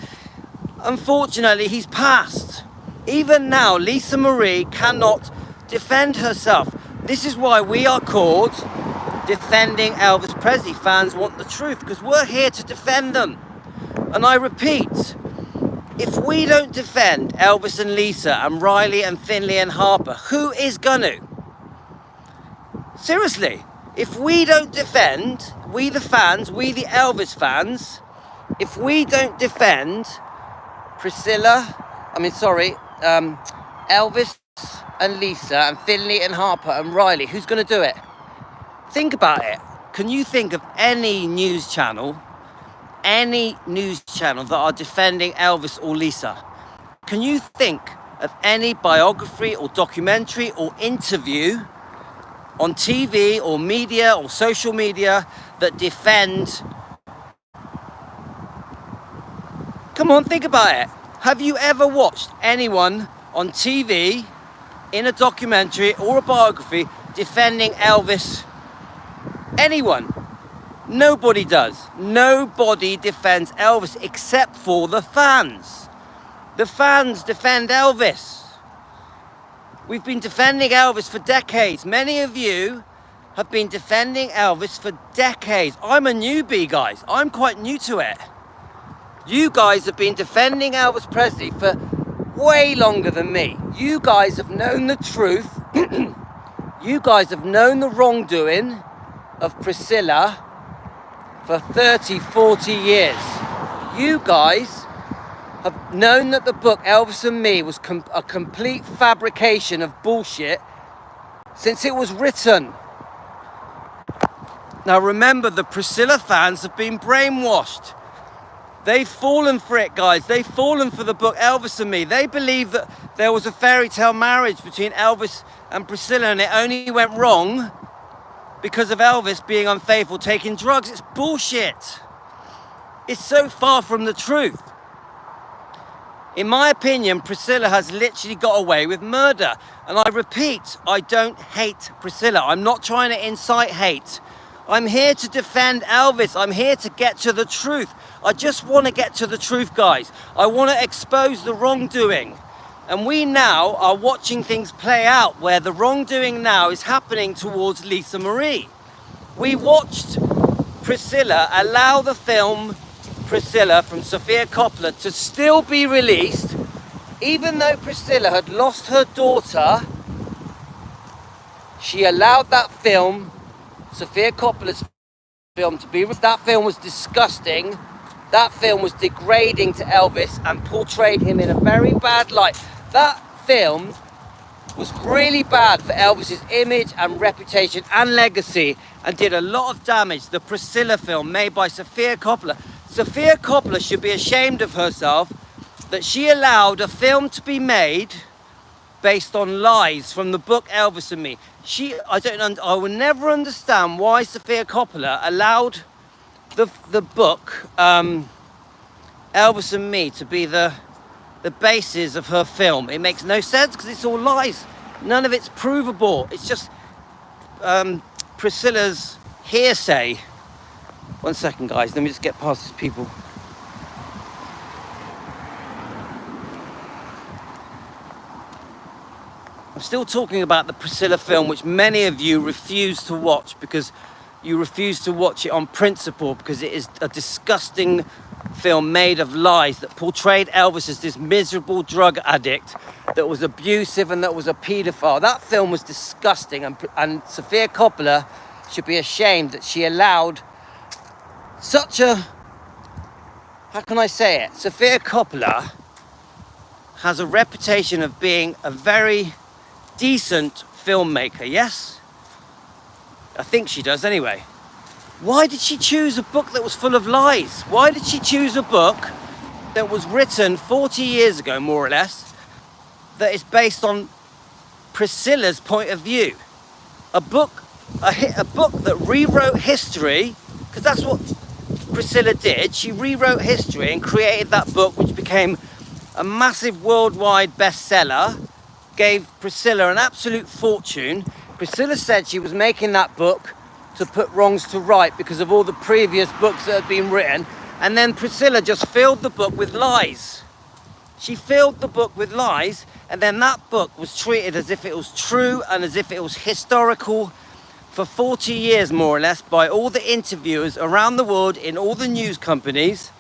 Unfortunately, he's passed. Even now, Lisa Marie cannot defend herself. This is why we are called Defending Elvis Presley. Fans want the truth because we're here to defend them. And I repeat, if we don't defend Elvis and Lisa and Riley and Finley and Harper, who is gonna? Seriously, if we don't defend, we the fans, we the Elvis fans, if we don't defend Elvis and Lisa and Finley and Harper and Riley, who's gonna do it? Think about it. Can you think of any news channel that are defending Elvis or Lisa? Can you think of any biography or documentary or interview on TV or media or social media that defend? Come on, think about it. Have you ever watched anyone on TV in a documentary or a biography defending Elvis? Anyone? Nobody does. Nobody defends Elvis except for the fans. The fans defend Elvis. We've been defending Elvis for decades. Many of you have been defending Elvis for decades. I'm a newbie, guys. I'm quite new to it. You guys have been defending Elvis Presley for way longer than me. You guys have known the truth. You guys have known the wrongdoing of Priscilla for 30, 40 years. You guys have known that the book Elvis and Me was a complete fabrication of bullshit since it was written. Now remember, the Priscilla fans have been brainwashed. They've fallen for it, guys. They've fallen for the book Elvis and Me. They believe that there was a fairy tale marriage between Elvis and Priscilla and it only went wrong because of Elvis being unfaithful, taking drugs. It's bullshit. It's so far from the truth. In my opinion, Priscilla has literally got away with murder. And I repeat, I don't hate Priscilla. I'm not trying to incite hate. I'm here to defend Elvis. I'm here to get to the truth. I just want to get to the truth, guys. I want to expose the wrongdoing. And we now are watching things play out where the wrongdoing now is happening towards Lisa Marie. We watched Priscilla allow the film Priscilla from Sofia Coppola to still be released, even though Priscilla had lost her daughter. She allowed that film, Sofia Coppola's film, to be released. That film was disgusting. That film was degrading to Elvis and portrayed him in a very bad light. That film was really bad for Elvis's image and reputation and legacy and did a lot of damage. The Priscilla film made by Sofia Coppola. Sofia Coppola should be ashamed of herself that she allowed a film to be made based on lies from the book Elvis and Me. I will never understand why Sofia Coppola allowed the book Elvis and Me to be the basis of her film. It makes no sense because it's all lies. None of it's provable. It's just Priscilla's hearsay. One second, guys. Let me just get past these people. I'm still talking about the Priscilla film, which many of you refuse to watch because you refuse to watch it on principle because it is a disgusting film made of lies that portrayed Elvis as this miserable drug addict that was abusive and that was a paedophile. That film was disgusting, and Sofia Coppola should be ashamed that she allowed such a, how can I say it? Sofia Coppola has a reputation of being a very decent filmmaker, yes? I think she does anyway. Why did she choose a book that was full of lies? Why did she choose a book that was written 40 years ago, more or less, that is based on Priscilla's point of view? A book that rewrote history, because that's what Priscilla did. She rewrote history and created that book, which became a massive worldwide bestseller, gave Priscilla an absolute fortune. Priscilla said she was making that book to put wrongs to right because of all the previous books that had been written. And then Priscilla just filled the book with lies. She filled the book with lies, and then that book was treated as if it was true and as if it was historical for 40 years, more or less, by all the interviewers around the world in all the news companies.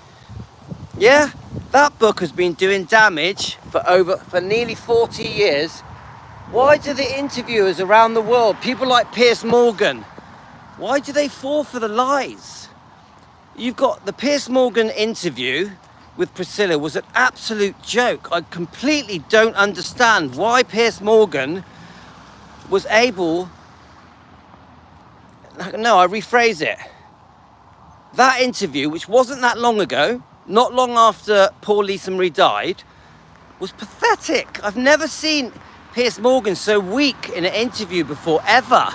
Yeah, that book has been doing damage for nearly 40 years. Why do the interviewers around the world, people like Piers Morgan, why do they fall for the lies? You've got the Piers Morgan interview with Priscilla was an absolute joke. I completely don't understand why Piers Morgan was able... No, I rephrase it. That interview, which wasn't that long ago, not long after Paul Leeson died, was pathetic. I've never seen Piers Morgan so weak in an interview before, ever.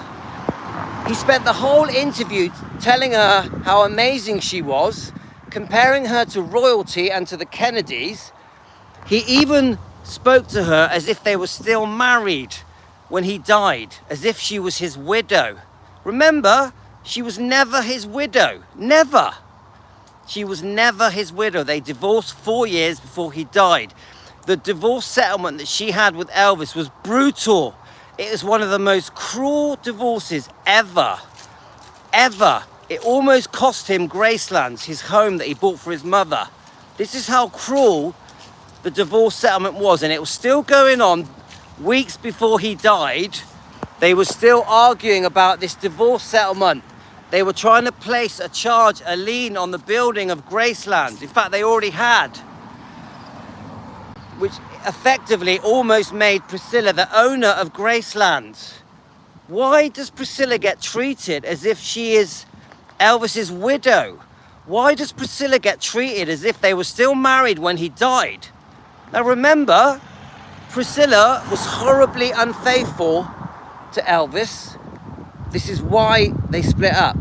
He spent the whole interview telling her how amazing she was, comparing her to royalty and to the Kennedys. He even spoke to her as if they were still married when he died, as if she was his widow. Remember, she was never his widow. Never. She was never his widow. They divorced 4 years before he died. The divorce settlement that she had with Elvis was brutal. It was one of the most cruel divorces ever. Ever. It almost cost him Gracelands, his home that he bought for his mother. This is how cruel the divorce settlement was, and it was still going on weeks before he died. They were still arguing about this divorce settlement. They were trying to place a charge, a lien on the building of Graceland. In fact, they already had, which effectively almost made Priscilla the owner of Graceland. Why does Priscilla get treated as if she is Elvis's widow? Why does Priscilla get treated as if they were still married when he died? Now remember, Priscilla was horribly unfaithful to Elvis. This is why they split up.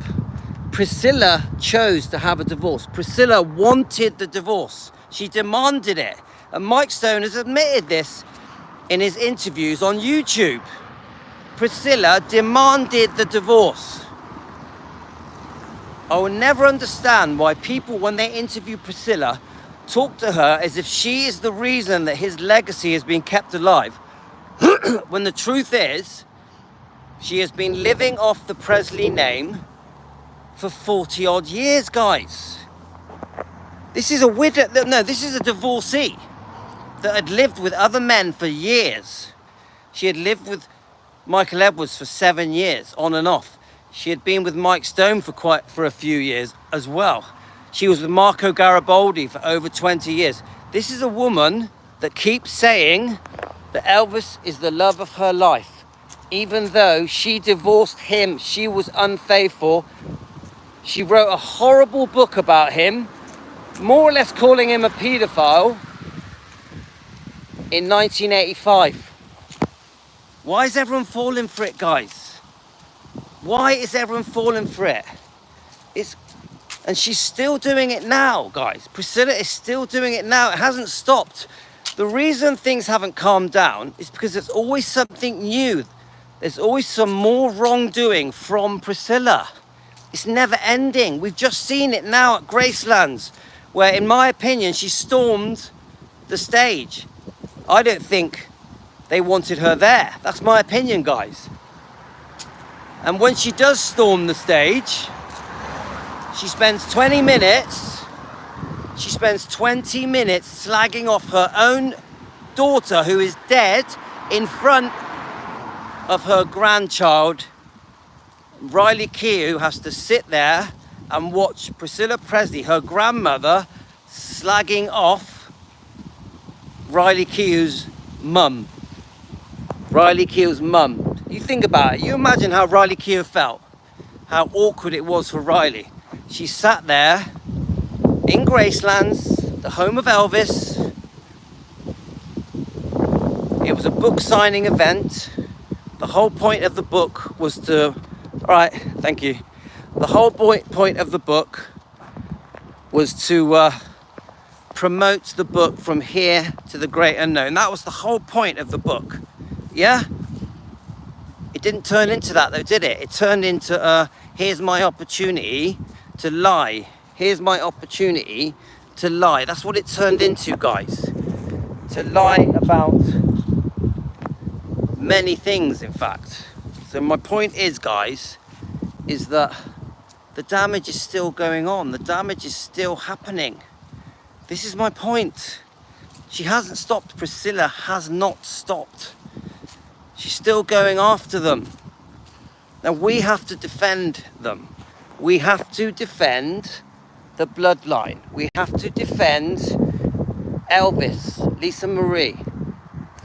Priscilla chose to have a divorce. Priscilla wanted the divorce. She demanded it. And Mike Stone has admitted this in his interviews on YouTube. Priscilla demanded the divorce. I will never understand why people, when they interview Priscilla, talk to her as if she is the reason that his legacy has been kept alive. When the truth is, she has been living off the Presley name for 40 odd years, guys. This is a widow, no, this is a divorcee that had lived with other men for years. She had lived with Michael Edwards for 7 years, on and off. She had been with Mike Stone for a few years as well. She was with Marco Garibaldi for over 20 years. This is a woman that keeps saying that Elvis is the love of her life. Even though she divorced him, she was unfaithful. She wrote a horrible book about him, more or less calling him a paedophile, in 1985. Why is everyone falling for it, guys? Why is everyone falling for it? And she's still doing it now, guys. Priscilla is still doing it now. It hasn't stopped. The reason things haven't calmed down is because there's always something new. There's always some more wrongdoing from Priscilla. It's never ending. We've just seen it now at Gracelands, where, in my opinion, she stormed the stage. I don't think they wanted her there. That's my opinion, guys. And when she does storm the stage, she spends 20 minutes slagging off her own daughter, who is dead, in front of her grandchild, Riley Keough, who has to sit there and watch Priscilla Presley, her grandmother, slagging off Riley Keough's mum. Riley Keough's mum. You think about it. You imagine how Riley Keough felt. how awkward it was for Riley. She sat there in Gracelands, the home of Elvis. It was a book signing event. The whole point of the book was to, all right, thank you. The whole point of the book was to promote the book From Here to the Great Unknown. That was the whole point of the book. Yeah? It didn't turn into that though, did it? It turned into, here's my opportunity to lie. Here's my opportunity to lie. That's what it turned into, guys. To lie about many things, in fact. So my point is, guys, is that the damage is still going on. The damage is still happening. This is my point. She hasn't stopped. Priscilla has not stopped. She's still going after them. Now we have to defend them. We have to defend the bloodline. We have to defend Elvis, Lisa Marie,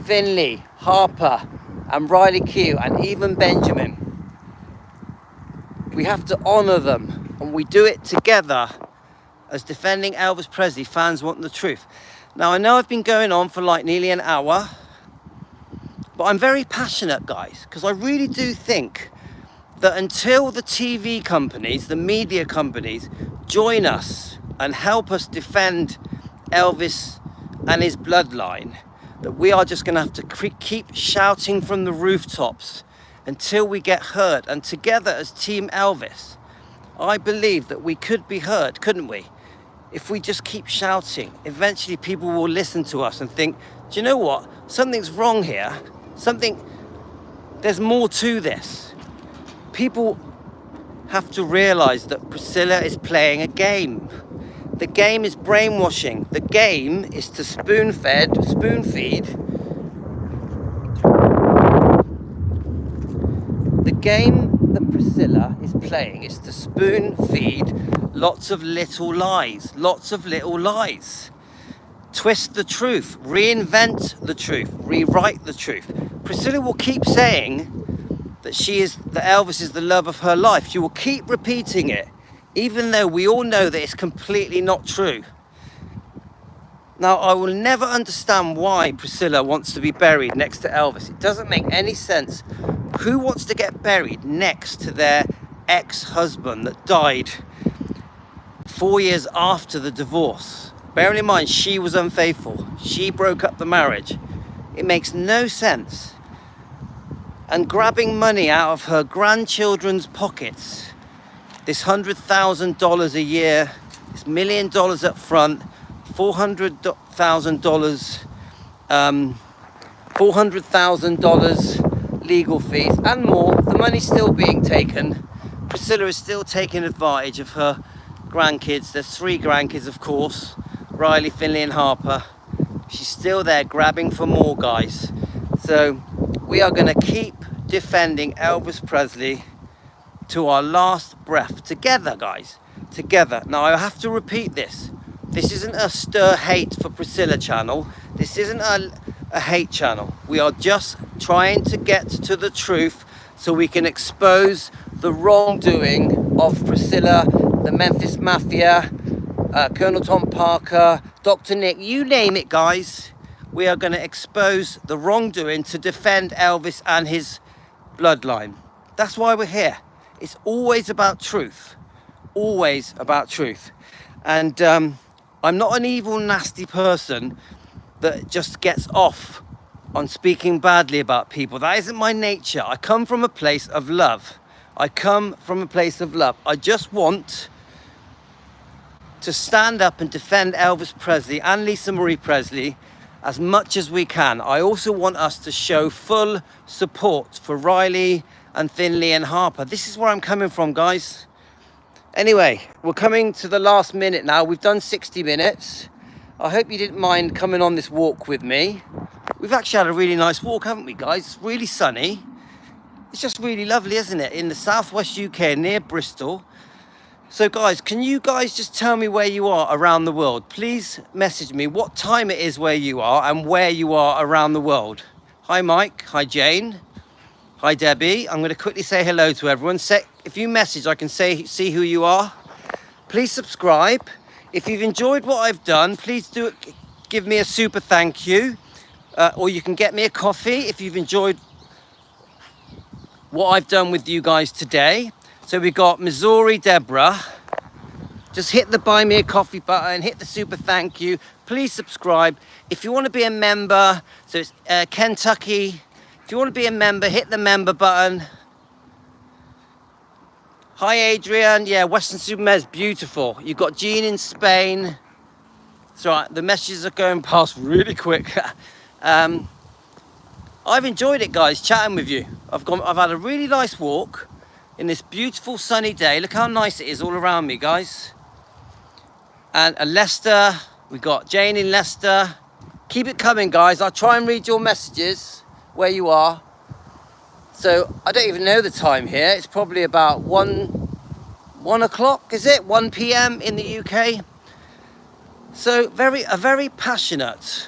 Finley, Harper, and Riley Q, and even Benjamin. We have to honor them, and we do it together as defending Elvis Presley fans want the truth. Now I know I've been going on for like nearly an hour, but I'm very passionate, guys, because I really do think that until the TV companies, the media companies, join us and help us defend Elvis and his bloodline, that we are just going to have to keep shouting from the rooftops until we get heard. And together as Team Elvis, I believe that we could be heard, couldn't we? If we just keep shouting, eventually people will listen to us and think, do you know what? Something's wrong here. There's more to this. People have to realize that Priscilla is playing a game. The game is brainwashing. The game is to spoon feed. The game that Priscilla is playing is to spoon feed lots of little lies. Twist the truth, reinvent the truth, rewrite the truth. Priscilla will keep saying that Elvis is the love of her life. She will keep repeating it, even though we all know that it's completely not true. Now, I will never understand why Priscilla wants to be buried next to Elvis. It doesn't make any sense. Who wants to get buried next to their ex-husband that died 4 years after the divorce? Bearing in mind, she was unfaithful. She broke up the marriage. It makes no sense. And grabbing money out of her grandchildren's pockets, this $100,000 a year, this $1 million up front, $400,000 legal fees and more. The money's still being taken. Priscilla is still taking advantage of her grandkids. There's 3 grandkids, of course. Riley, Finley and Harper. She's still there grabbing for more, guys. So we are going to keep defending Elvis Presley to our last breath. Together, guys. Together. Now, I have to repeat this. This isn't a stir hate for Priscilla channel. This isn't a hate channel. We are just trying to get to the truth so we can expose the wrongdoing of Priscilla, the Memphis Mafia, Colonel Tom Parker, Dr. Nick, you name it, guys. We are going to expose the wrongdoing to defend Elvis and his bloodline. That's why we're here. It's always about truth. Always about truth. And I'm not an evil, nasty person that just gets off on speaking badly about people. That isn't my nature. I come from a place of love. I just want to stand up and defend Elvis Presley and Lisa Marie Presley as much as we can. I also want us to show full support for Riley and Finley and Harper. This is where I'm coming from, guys. Anyway, we're coming to the last minute now. We've done 60 minutes. I hope you didn't mind coming on this walk with me. We've actually had a really nice walk, haven't we, guys? It's really sunny. It's just really lovely, isn't it? In the southwest UK, near Bristol. So, guys, can you guys just tell me where you are around the world? Please message me what time it is where you are and where you are around the world. Hi, Mike. Hi, Jane. Hi, Debbie. I'm going to quickly say hello to everyone. If you message, I can see who you are. Please subscribe. If you've enjoyed what I've done, please do give me a super thank you. Or you can get me a coffee if you've enjoyed what I've done with you guys today. So we've got Missouri Deborah. Just hit the buy me a coffee button, hit the super thank you. Please subscribe. If you want to be a member, so it's Kentucky. If you want to be a member, hit the member button. Hi, Adrian. Yeah, Western Supermare's beautiful. You've got Jean in Spain. It's all right. The messages are going past really quick. I've enjoyed it, guys, chatting with you. I've had a really nice walk in this beautiful sunny day. Look how nice it is all around me, guys. And Leicester, we've got Jane in Leicester. Keep it coming, guys. I'll try and read your messages where you are. So I don't even know the time here. It's probably about 1 o'clock, is it? 1 p.m. in the UK. So a very passionate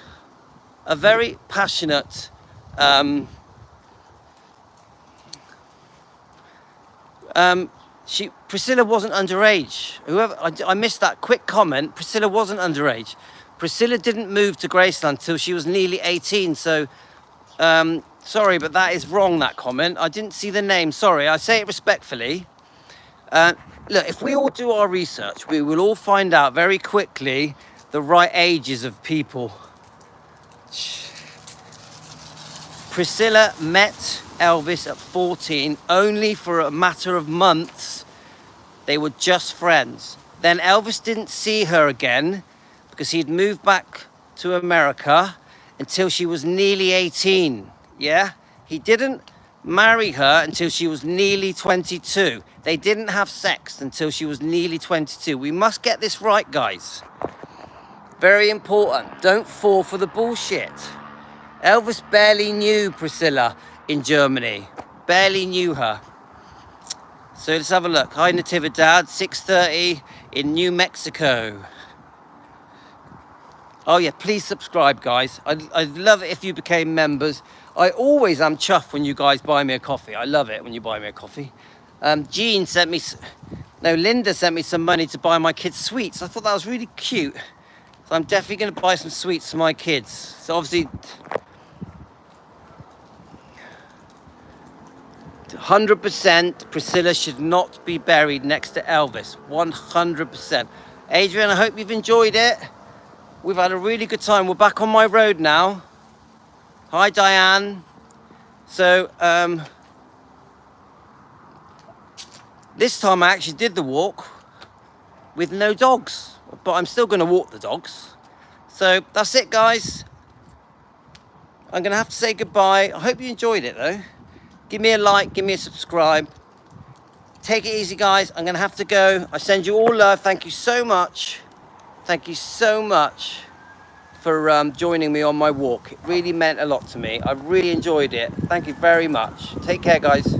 Priscilla wasn't underage. I missed that quick comment. Priscilla wasn't underage. Priscilla didn't move to Graceland until she was nearly 18. So, sorry, but that is wrong, that comment. I didn't see the name. Sorry, I say it respectfully. Look, if we all do our research, we will all find out very quickly the right ages of people. Priscilla met Elvis at 14, only for a matter of months. They were just friends. Then Elvis didn't see her again because he'd moved back to America until she was nearly 18. Yeah? He didn't marry her until she was nearly 22. They didn't have sex until she was nearly 22. We must get this right, guys. Very important. Don't fall for the bullshit. Elvis barely knew Priscilla in Germany. Barely knew her. So let's have a look. Hi, Natividad, 6:30 in New Mexico. Oh yeah, please subscribe, guys. I'd love it if you became members. I always am chuffed when you guys buy me a coffee. I love it when you buy me a coffee. Linda sent me some money to buy my kids sweets. I thought that was really cute. So I'm definitely going to buy some sweets for my kids. So obviously, 100% Priscilla should not be buried next to Elvis. 100%. Adrian, I hope you've enjoyed it. We've had a really good time. We're back on my road now. Hi, Diane. So, this time I actually did the walk with no dogs, but I'm still going to walk the dogs. So that's it, guys. I'm going to have to say goodbye. I hope you enjoyed it, though. Give me a like, give me a subscribe. Take it easy, guys. I'm going to have to go. I send you all love. Thank you so much. Thank you so much for joining me on my walk. It really meant a lot to me. I really enjoyed it. Thank you very much. Take care, guys.